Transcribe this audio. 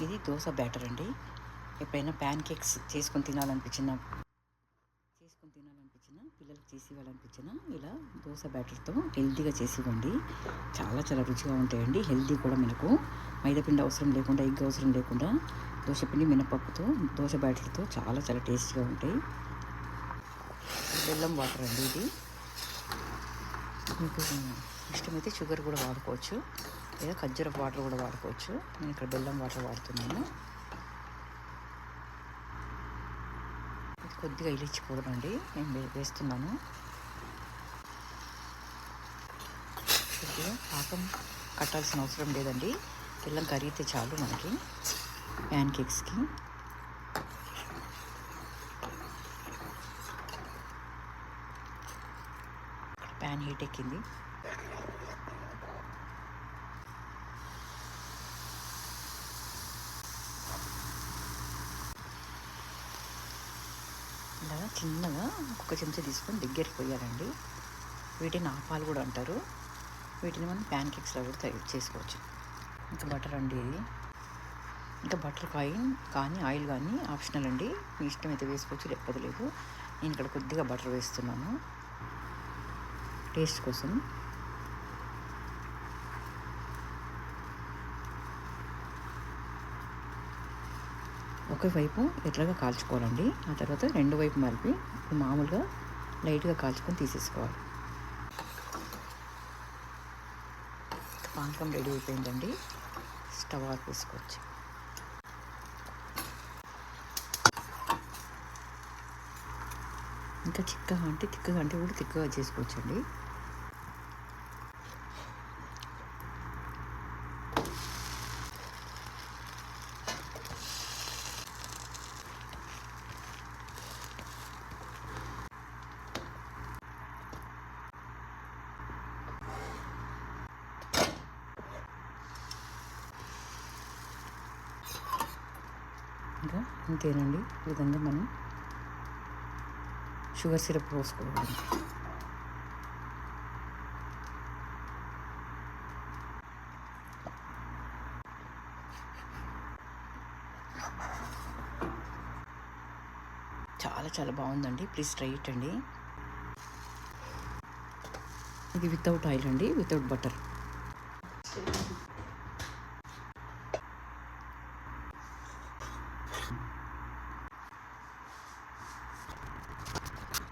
ఇది దోశ బ్యాటర్ అండి. ఎప్పుడైనా ప్యాన్ కేక్స్ చేసుకొని తినాలనిపించిన పిల్లలకి చేసి ఇవ్వాలనిపించిన ఇలా దోశ బ్యాటర్తో హెల్తీగా చేసి ఇవ్వండి. చాలా చాలా రుచిగా ఉంటాయండి. హెల్తీ కూడా మనకు మైదాపిండి అవసరం లేకుండా, ఎగ్ అవసరం లేకుండా దోశపిండి మినపప్పుతో దోశ బ్యాటర్తో చాలా చాలా టేస్టీగా ఉంటాయి. బెల్లం వాటర్ అండి ఇది. మీకు ఇష్టమైతే షుగర్ కూడా వాడుకోవచ్చు, లేదా ఖర్జూర వాటర్ కూడా వాడుకోవచ్చు. నేను ఇక్కడ బెల్లం వాటర్ వాడుతున్నాను. ఇది కొద్దిగా ఇలిచి పౌడర్ అండి నేను వేస్తున్నాను. కొద్దిగా పాకం కట్టాల్సిన అవసరం లేదండి. బెల్లం కరిగితే చాలు మనకి ప్యాన్ కేక్స్కి. ప్యాన్ హీట్ ఎక్కింది. ఇలా చిన్నగా ఒక్క చెంచా తీసుకొని దగ్గరికి పోయాలండి. వీటిని ఆపాలు కూడా అంటారు. వీటిని మనం ప్యాన్ కేక్స్లో కూడా తయారు చేసుకోవచ్చు. ఇంకా బటర్ అండి ఇది. ఇంకా బటర్ కానీ ఆయిల్ కానీ ఆప్షనల్ అండి. మీ ఇష్టమైతే వేసుకోవచ్చు, లేకపోతే లేదు. నేను ఇక్కడ కొద్దిగా బటర్ వేస్తున్నాను టేస్ట్ కోసం. ఒకవైపు ఎర్రగా కాల్చుకోవాలండి. ఆ తర్వాత రెండు వైపు మలిపి మామూలుగా లైట్గా కాల్చుకొని తీసేసుకోవాలి. పానకం రెడీ అయిపోయిందండి. స్టవ్ ఆఫ్ వేసుకోవచ్చు. ఇంకా తిక్కగా అంటే కూడా తిక్కగా చేసుకోవచ్చండి. ఇంకా అంతేనండి. ఈ విధంగా మనం షుగర్ సిరప్ పోసుకోవాలి. చాలా చాలా బాగుందండి. ప్లీజ్ ట్రై ఇట్ అండి. ఇది వితౌట్ ఆయిల్ అండి, వితౌట్ బటర్.